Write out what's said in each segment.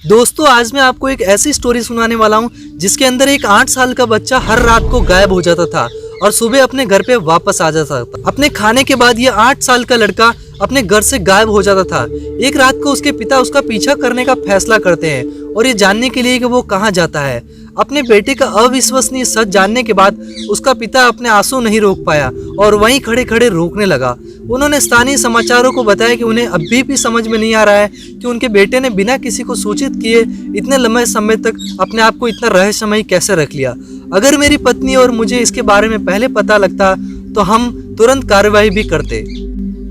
दोस्तों आज मैं आपको एक ऐसी स्टोरी सुनाने वाला हूँ जिसके अंदर एक 8 साल का बच्चा हर रात को गायब हो जाता था और सुबह अपने घर पे वापस आ जाता था। अपने खाने के बाद ये 8 साल का लड़का अपने घर से गायब हो जाता था। एक रात को उसके पिता उसका पीछा करने का फैसला करते हैं और ये जानने के लिए कि वो कहाँ जाता है। अपने बेटे का अविश्वसनीय सच जानने के बाद उसका पिता अपने आंसू नहीं रोक पाया और वहीं खड़े खड़े रोकने लगा। उन्होंने स्थानीय समाचारों को बताया कि उन्हें अभी भी समझ में नहीं आ रहा है कि उनके बेटे ने बिना किसी को सूचित किए इतने लंबे समय तक अपने आप को इतना रहस्यमयी कैसे रख लिया। अगर मेरी पत्नी और मुझे इसके बारे में पहले पता लगता तो हम तुरंत कार्रवाई भी करते।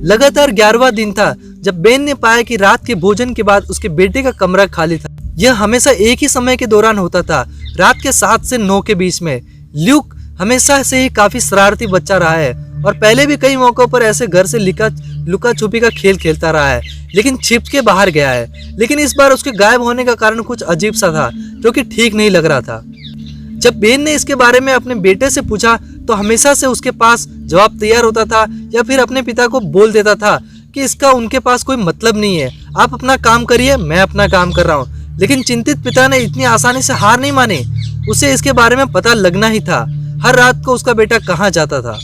लगातार 11वां दिन था जब बेन ने पाया कि रात के भोजन के बाद उसके बेटे का कमरा खाली था। यह हमेशा एक ही समय के दौरान होता था, रात के 7 से 9 के बीच में। ल्यूक हमेशा से ही काफी शरारती बच्चा रहा है और पहले भी कई मौकों पर ऐसे घर से लुका छुपी का खेल खेलता रहा है, लेकिन छिप के बाहर गया है। लेकिन इस बार उसके गायब होने का कारण कुछ अजीब सा था जो कि ठीक नहीं लग रहा था। जब बेन ने इसके बारे में अपने बेटे से पूछा तो हमेशा से उसके पास जवाब तैयार होता था या फिर अपने पिता को बोल देता था कि इसका उनके पास कोई मतलब नहीं है, आप अपना काम करिए, मैं अपना काम कर रहा हूँ। लेकिन चिंतित पिता ने इतनी आसानी से हार नहीं मानी। उसे इसके बारे में पता लगना ही था। हर रात को उसका बेटा कहाँ जाता था।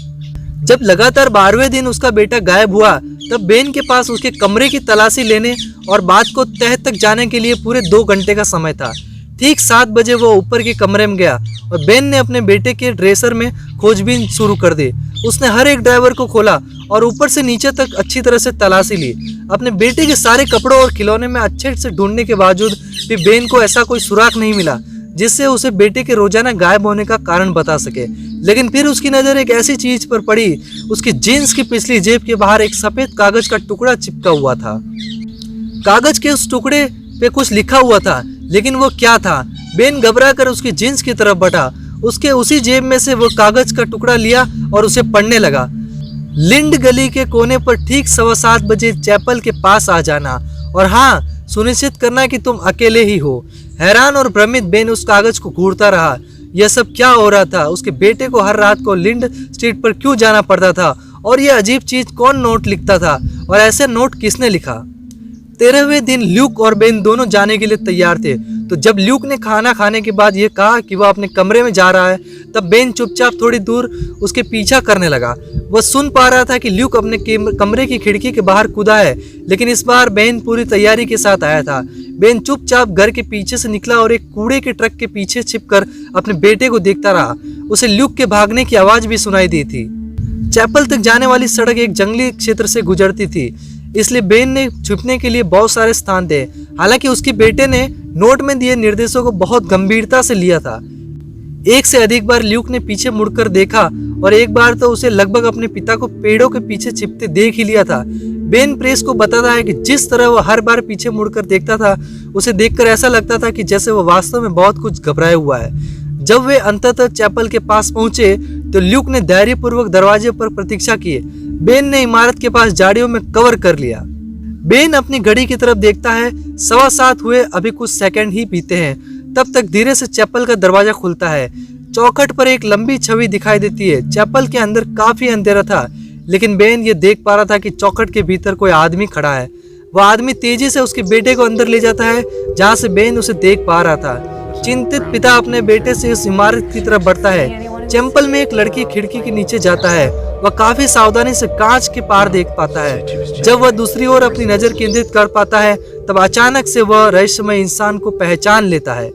जब लगातार 12वें दिन उसका बेटा गायब हुआ तब बेन के पास उसके कमरे की तलाशी लेने और बात को तह तक जाने के लिए पूरे 2 घंटे का समय था। ठीक 7 बजे वो ऊपर के कमरे में गया और बेन ने अपने बेटे के ड्रेसर में खोजबीन शुरू कर दी। उसने हर एक ड्राइवर को खोला और ऊपर से नीचे तक अच्छी तरह से तलाशी ली। अपने बेटे के सारे कपड़ों और खिलौने में अच्छे से ढूंढने के बावजूद भी बेन को ऐसा कोई सुराग नहीं मिला जिससे उसे बेटे के रोजाना गायब होने का कारण बता सके। लेकिन फिर उसकी नजर एक ऐसी चीज पर पड़ी। उसकी जीन्स की पिछली जेब के बाहर एक सफेद कागज का टुकड़ा चिपका हुआ था। कागज के उस टुकड़े पे कुछ लिखा हुआ था, लेकिन वो क्या था? बेन घबरा कर उसकी जीन्स की तरफ बढ़ा। उसके उसी जेब में से वो कागज का टुकड़ा लिया और उसे पढ़ने लगा। लिंड गली के कोने पर ठीक 7:15 बजे चैपल के पास आ जाना, और हाँ, सुनिश्चित करना कि तुम अकेले ही हो। हैरान और भ्रमित बेन उस कागज को घूरता रहा। यह सब क्या हो रहा था? उसके बेटे को हर रात को लिंड स्ट्रीट पर क्यों जाना पड़ता था? और यह अजीब चीज कौन नोट लिखता था? और ऐसे नोट किसने लिखा? 13वें दिन ल्यूक और बेन दोनों जाने के लिए तैयार थे। तो जब ल्यूक ने खाना खाने के बाद ये कहा कि वह अपने कमरे में जा रहा है, तब बेन चुपचाप थोड़ी दूर उसके पीछा करने लगा। वह सुन पा रहा था कि ल्यूक अपने कमरे की खिड़की के बाहर कूदा है, लेकिन इस बार बेन पूरी तैयारी के साथ आया था। बेन चुपचाप घर के पीछे से निकला और एक कूड़े के ट्रक के पीछे छिपकर अपने बेटे को देखता रहा। उसे ल्यूक के भागने की आवाज भी सुनाई दी थी। चैपल तक जाने वाली सड़क एक जंगली क्षेत्र से गुजरती थी, इसलिए बेन ने छुपने के लिए बहुत सारे स्थान थे। हालांकि उसके बेटे ने नोट में दिए निर्देशों को बहुत गंभीरता से लिया था। एक से अधिक बार ल्यूक ने पीछे मुड़कर देखा और एक बार तो उसे लगभग अपने पिता को पेड़ों के पीछे छिपते देख ही लिया था। बेन प्रेस को बताता है कि जिस तरह वह हर बार पीछे मुड़कर देखता था, उसे देखकर ऐसा लगता था कि जैसे वह वास्तव में बहुत कुछ घबराया हुआ है। जब वे अंततः चैपल के पास पहुंचे तो ल्यूक ने धैर्यपूर्वक दरवाजे पर प्रतीक्षा की। बेन ने इमारत के पास झाड़ियों में कवर कर लिया। बेन अपनी घड़ी की तरफ देखता है। 7:15 हुए, अभी कुछ सेकंड ही बीते हैं। तब तक धीरे से चैपल का दरवाजा खुलता है। चौखट पर एक लंबी छवि दिखाई देती है। चैपल के अंदर काफी अंधेरा था, लेकिन बेन ये देख पा रहा था कि चौखट के भीतर कोई आदमी खड़ा है। वह आदमी तेजी से उसके बेटे को अंदर ले जाता है, जहाँ से बेन उसे देख पा रहा था। चिंतित पिता अपने बेटे से इस इमारत की तरफ बढ़ता है। चैपल में एक लड़की खिड़की के नीचे जाता है। वह काफी सावधानी से कांच के पार देख पाता है। जब वह दूसरी ओर अपनी नजर केंद्रित कर पाता है, तब अचानक से वह रहस्यमय इंसान को पहचान लेता है।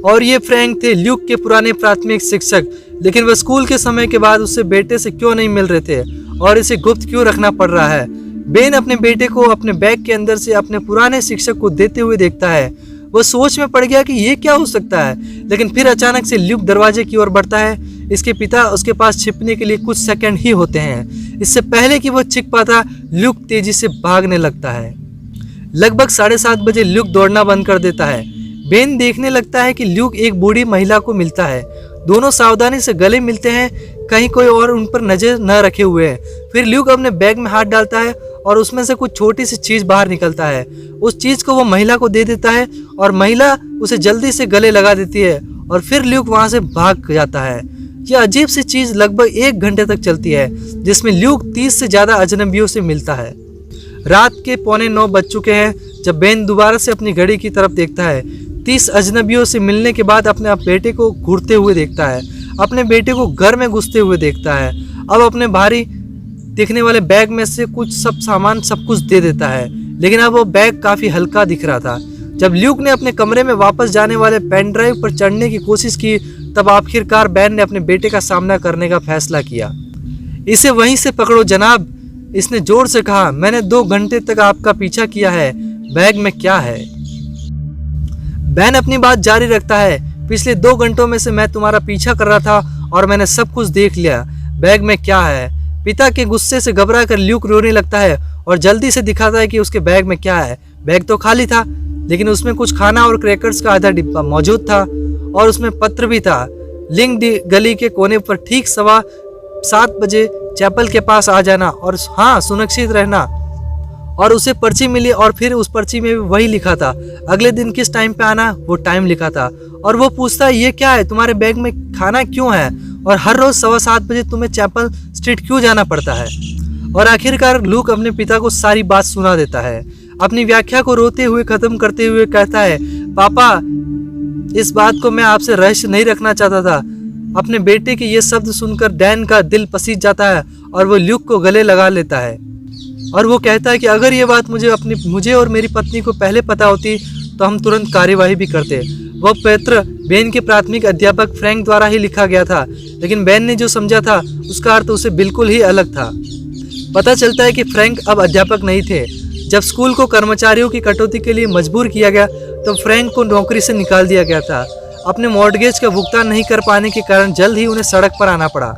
और ये फ्रैंक थे, ल्यूक के पुराने प्राथमिक शिक्षक। लेकिन वह स्कूल के समय के बाद उससे बेटे से क्यों नहीं मिल रहे थे और इसे गुप्त क्यों रखना पड़ रहा है? बेन अपने बेटे को अपने बैग के अंदर से अपने पुराने शिक्षक को देते हुए देखता है। वह सोच में पड़ गया कि ये क्या हो सकता है, लेकिन फिर अचानक से ल्यूक दरवाजे की ओर बढ़ता है। इसके पिता उसके पास छिपने के लिए कुछ सेकंड ही होते हैं। इससे पहले कि वह छिप पाता, ल्यूक तेजी से भागने लगता है। लगभग 7:30 बजे ल्यूक दौड़ना बंद कर देता है। बेन देखने लगता है कि ल्यूक एक बूढ़ी महिला को मिलता है। दोनों सावधानी से गले मिलते हैं, कहीं कोई और उन पर नजर न रखे हुए है। फिर ल्यूक अपने बैग में हाथ डालता है और उसमें से कुछ छोटी सी चीज बाहर निकलता है। उस चीज को वो महिला को दे देता है और महिला उसे जल्दी से गले लगा देती है और फिर ल्यूक वहां से भाग जाता है। यह अजीब सी चीज लगभग 1 घंटे तक चलती है, जिसमें ल्यूक 30 से ज्यादा अजनबियों से मिलता है। रात के 8:45 बज चुके हैं। जब बेन दोबारा से अपनी घड़ी की तरफ देखता है, 30 अजनबियों से मिलने के बाद अपने बेटे को घूरते हुए देखता है, अपने बेटे को घर में घुसते हुए देखता है। अब अपने भारी दिखने वाले बैग में से कुछ सामान सब कुछ दे देता है, लेकिन अब वो बैग काफी हल्का दिख रहा था। जब ल्यूक ने अपने कमरे में वापस जाने वाले पेन ड्राइव पर चढ़ने की कोशिश की, तब आखिरकार बेन ने अपने बेटे का सामना करने का फैसला किया। इसे वहीं से पकड़ो जनाब, इसने जोर से कहा। मैंने 2 घंटे तक आपका पीछा किया है, बैग में क्या है? बेन अपनी बात जारी रखता है। पिछले 2 घंटों में से मैं तुम्हारा पीछा कर रहा था और मैंने सब कुछ देख लिया, बैग में क्या है? पिता के गुस्से से घबरा कर ल्यूक रोने लगता है और जल्दी से दिखाता है कि उसके बैग में क्या है। बैग तो खाली था, लेकिन उसमें कुछ खाना और क्रैकर्स का आधा डिब्बा मौजूद था और उसमें पत्र भी था। लिंक गली के कोने पर ठीक 7:15 बजे चैपल के पास आ जाना और हाँ, सुरक्षित रहना। और उसे पर्ची मिली और फिर उस पर्ची में भी वही लिखा था, अगले दिन किस टाइम पे आना, वो टाइम लिखा था। और वो पूछता है, ये क्या है, तुम्हारे बैग में खाना क्यों है और हर रोज 7:15 बजे तुम्हें चैपल स्ट्रीट क्यों जाना पड़ता है? और आखिरकार ल्यूक अपने पिता को सारी बात सुना देता है। अपनी व्याख्या को रोते हुए खत्म करते हुए कहता है, पापा, इस बात को मैं आपसे रहस्य नहीं रखना चाहता था। अपने बेटे के ये शब्द सुनकर डैन का दिल पसीज जाता है और वो ल्यूक को गले लगा लेता है और वो कहता है कि अगर ये बात मुझे और मेरी पत्नी को पहले पता होती तो हम तुरंत कार्यवाही भी करते। वह पत्र बेन के प्राथमिक अध्यापक फ्रैंक द्वारा ही लिखा गया था, लेकिन बेन ने जो समझा था उसका अर्थ उसे बिल्कुल ही अलग था। पता चलता है कि फ्रैंक अब अध्यापक नहीं थे। जब स्कूल को कर्मचारियों की कटौती के लिए मजबूर किया गया तो फ्रैंक को नौकरी से निकाल दिया गया था। अपने मॉर्गेज का भुगतान नहीं कर पाने के कारण जल्द ही उन्हें सड़क पर आना पड़ा।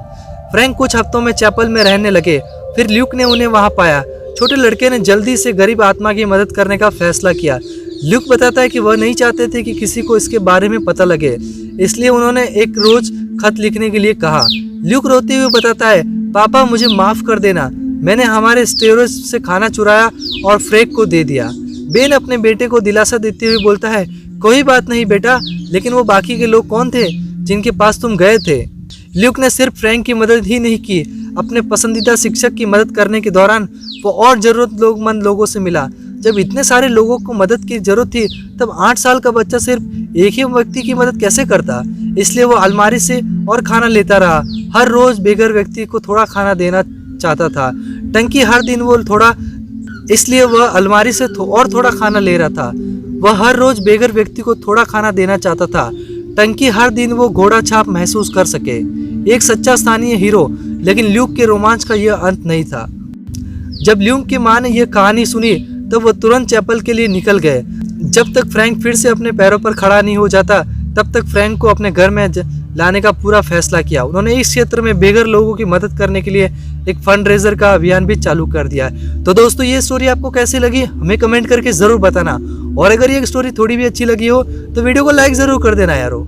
फ्रैंक कुछ हफ्तों में चैपल में रहने लगे, फिर ल्यूक ने उन्हें वहां पाया। छोटे लड़के ने जल्दी से गरीब आत्मा की मदद करने का फैसला किया। ल्यूक बताता है कि वह नहीं चाहते थे कि किसी को इसके बारे में पता लगे, इसलिए उन्होंने एक रोज खत लिखने के लिए कहा। ल्यूक रोते हुए बताता है, पापा, मुझे माफ कर देना, मैंने हमारे स्टोरेज से खाना चुराया और फ्रैंक को दे दिया। बेन अपने बेटे को दिलासा देते हुए बोलता है, कोई बात नहीं बेटा, लेकिन वो बाकी के लोग कौन थे जिनके पास तुम गए थे? ल्यूक ने सिर्फ फ्रैंक की मदद ही नहीं की, अपने पसंदीदा शिक्षक की मदद करने के दौरान वो और जरूरतमंद लोगों से मिला। जब इतने सारे लोगों को मदद की जरूरत थी, तब 8 साल का बच्चा सिर्फ एक ही व्यक्ति की मदद कैसे करता? इसलिए वो अलमारी से और खाना लेता रहा। हर रोज बेघर व्यक्ति को थोड़ा खाना देना चाहता था। टंकी हर दिन वो थोड़ा, इसलिए वह अलमारी से और थोड़ा खाना ले रहा था। वह हर रोज बेघर व्यक्ति को थोड़ा खाना देना चाहता था, टंकी हर दिन वो घोड़ा छाप महसूस कर सके। एक सच्चा स्थानीय हीरो। लेकिन ल्यूक के रोमांच का यह अंत नहीं था। जब ल्यूक की मां ने यह कहानी सुनी तब वो तुरंत चैपल के लिए निकल गए। जब तक फ्रैंक फिर से अपने पैरों पर खड़ा नहीं हो जाता, तब तक फ्रैंक को अपने घर में लाने का पूरा फैसला किया। उन्होंने इस क्षेत्र में बेघर लोगों की मदद करने के लिए एक फंड रेजर का अभियान भी चालू कर दिया। तो दोस्तों, ये स्टोरी आपको कैसी लगी हमें कमेंट करके जरूर बताना, और अगर ये स्टोरी थोड़ी भी अच्छी लगी हो तो वीडियो को लाइक जरूर कर देना यारो।